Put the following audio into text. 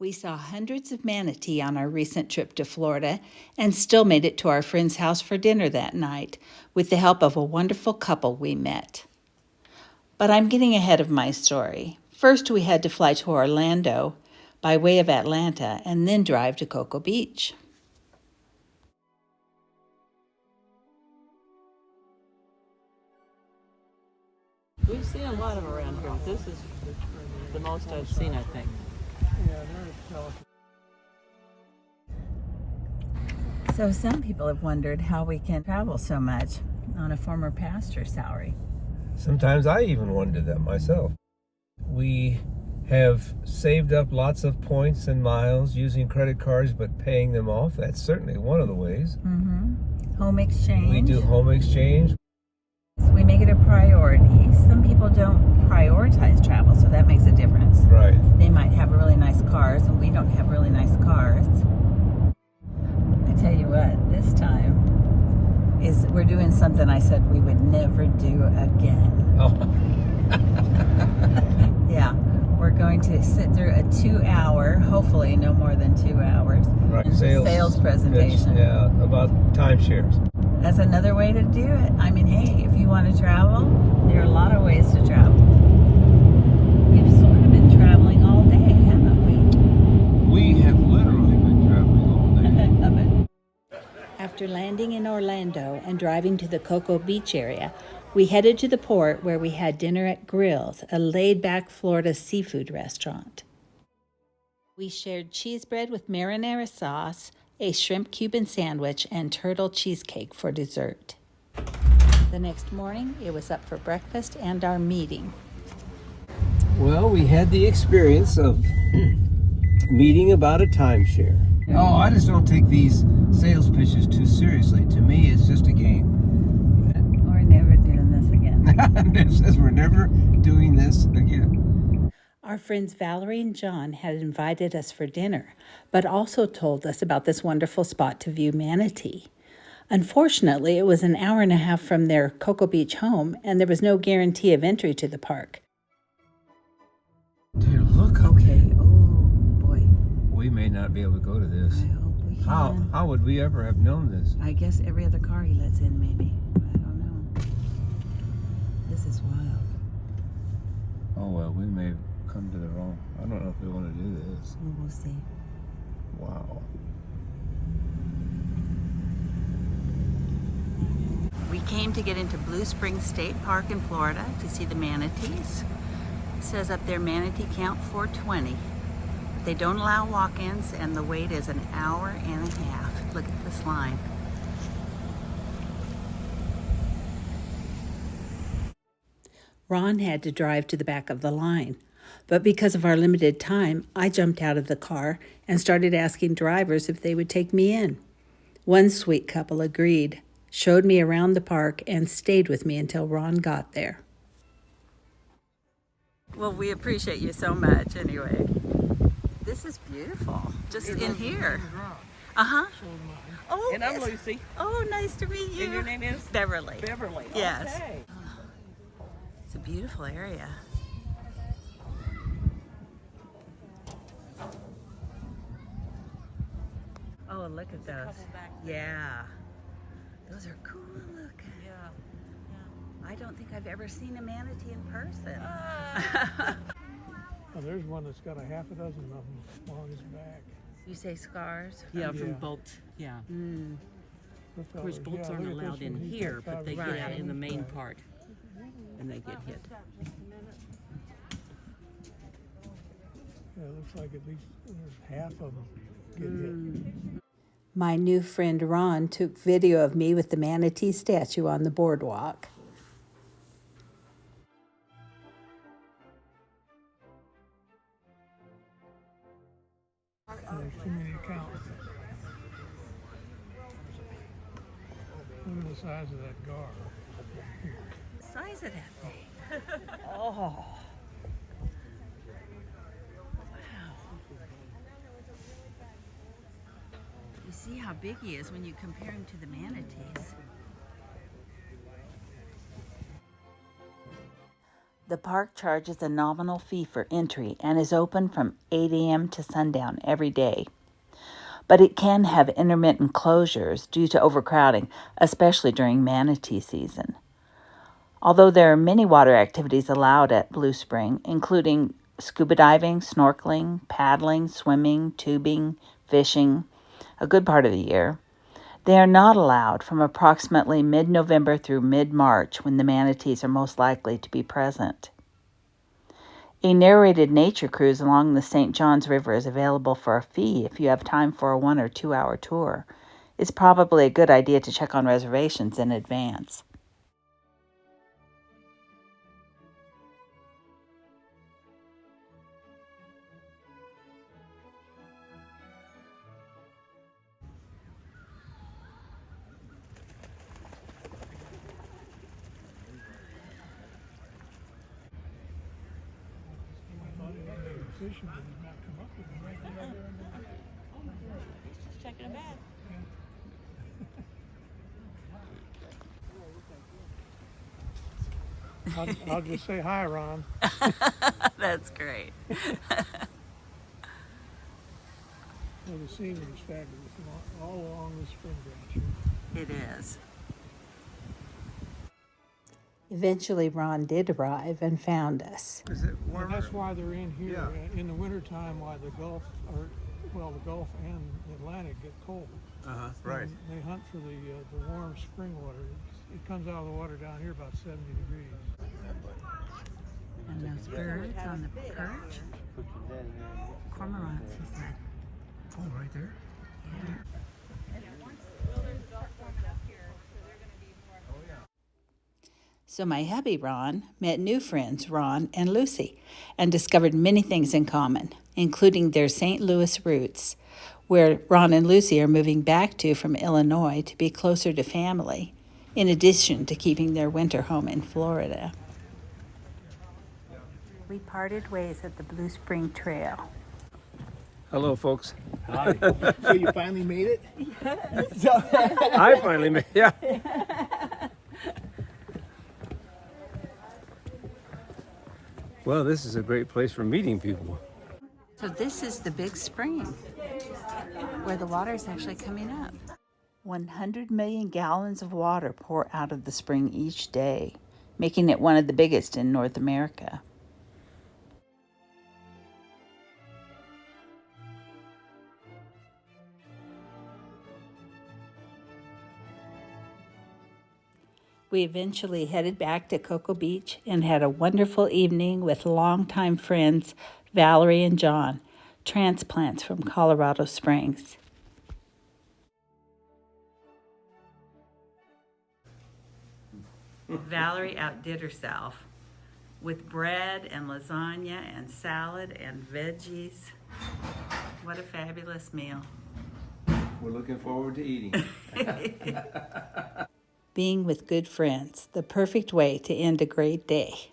We saw hundreds of manatee on our recent trip to Florida and still made it to our friend's house for dinner that night with the help of a wonderful couple we met. But I'm getting ahead of my story. First, we had to fly to Orlando by way of Atlanta and then drive to Cocoa Beach. We've seen a lot of them around here, but this is the most I've seen, I think. So some people have wondered how we can travel so much on a former pastor salary. Sometimes I even wonder that myself. We have saved up lots of points and miles using credit cards, but paying them off, that's certainly one of the ways. Home exchange. We do home exchange. We make it a priority. Some people don't prioritize travel, so that makes a difference. Right. They might have really nice cars, and we don't have really nice cars. I tell you what, this time we're doing something I said we would never do again. Oh. Yeah, we're going to sit through a 2-hour, hopefully no more than 2 hours, Right. sales presentation. Yeah, about timeshares. That's another way to do it. I mean, hey, if you want to travel, there are a lot of ways to travel. We've sort of been traveling all day, haven't we? We have literally been traveling all day. After landing in Orlando and driving to the Cocoa Beach area, we headed to the port where we had dinner at Grill's, a laid-back Florida seafood restaurant. We shared cheese bread with marinara sauce, a shrimp Cuban sandwich, and turtle cheesecake for dessert. The next morning, it was up for breakfast and our meeting. Well, we had the experience of meeting about a timeshare. Oh, I just don't take these sales pitches too seriously. To me, it's just a game. We're never doing this again. It says we're never doing this again. Our friends Valerie and John had invited us for dinner, but also told us about this wonderful spot to view Manatee. Unfortunately, it was an hour and a half from their Cocoa Beach home, and there was no guarantee of entry to the park. Dude, look. Okay, oh boy. We may not be able to go to this. I hope we can. How would we ever have known this? I guess every other car he lets in, maybe. I don't know. This is wild. Oh, well, we may have come to the wrong. I don't know if we want to do this. Well, we'll see. Wow. We came to get into Blue Springs State Park in Florida to see the manatees. It says up there manatee count 420. They don't allow walk-ins, and the wait is an hour and a half. Look at this line. Ron had to drive to the back of the line, but because of our limited time, I jumped out of the car and started asking drivers if they would take me in. One sweet couple agreed, showed me around the park, and stayed with me until Ron got there. Well, we appreciate you so much anyway. This is beautiful, just in here. Uh-huh. Oh, And I'm Lucy. Oh, nice to meet you. And your name is? Beverly. Beverly. Yes. Okay. It's a beautiful area. Oh, look at those. Yeah. Those are cool looking. Yeah. I don't think I've ever seen a manatee in person. Oh, there's one that's got a half a dozen of them along his back. You say scars? Yeah, from Yeah. bolts. Yeah. Mm. Of course, bolts aren't allowed in here, but they get out in the main part and they get hit. Yeah, it looks like at least there's half of them getting hit. My new friend Ron took video of me with the manatee statue on the boardwalk. There's too many accounts. Look at the size of that gar. The size of that thing. Oh. Wow. You see how big he is when you compare him to the manatees. The park charges a nominal fee for entry and is open from 8 a.m. to sundown every day. But it can have intermittent closures due to overcrowding, especially during manatee season. Although there are many water activities allowed at Blue Spring, including scuba diving, snorkeling, paddling, swimming, tubing, fishing, a good part of the year, they are not allowed from approximately mid-November through mid-March when the manatees are most likely to be present. A narrated nature cruise along the St. Johns River is available for a fee if you have time for a 1 or 2 hour tour. It's probably a good idea to check on reservations in advance. Fishing, but he's not come up with it. Right there in the- He's just checking a bag. I'll just say hi, Ron. That's great. Well, the scenery is fabulous all along the spring branch here. It is. Eventually, Ron did arrive and found us. Is it And warmer? that's why they're in here. Yeah. In the wintertime, why the Gulf, the Gulf and the Atlantic get cold. Right. And they hunt for the warm spring water. It comes out of the water down here about 70 degrees. And those birds on the perch, cormorants, he said. Oh, right there. So my hubby, Ron, met new friends, Ron and Lucy, and discovered many things in common, including their St. Louis roots, where Ron and Lucy are moving back to from Illinois to be closer to family, in addition to keeping their winter home in Florida. We parted ways at the Blue Spring Trail. Hello, folks. Hi. So you finally made it? I finally made yeah. Well, this is a great place for meeting people. So this is the big spring, where the water is actually coming up. 100 million gallons of water pour out of the spring each day, making it one of the biggest in North America. We eventually headed back to Cocoa Beach and had a wonderful evening with longtime friends Valerie and John, transplants from Colorado Springs. Valerie outdid herself with bread and lasagna and salad and veggies. What a fabulous meal. We're looking forward to eating. Being with good friends, the perfect way to end a great day.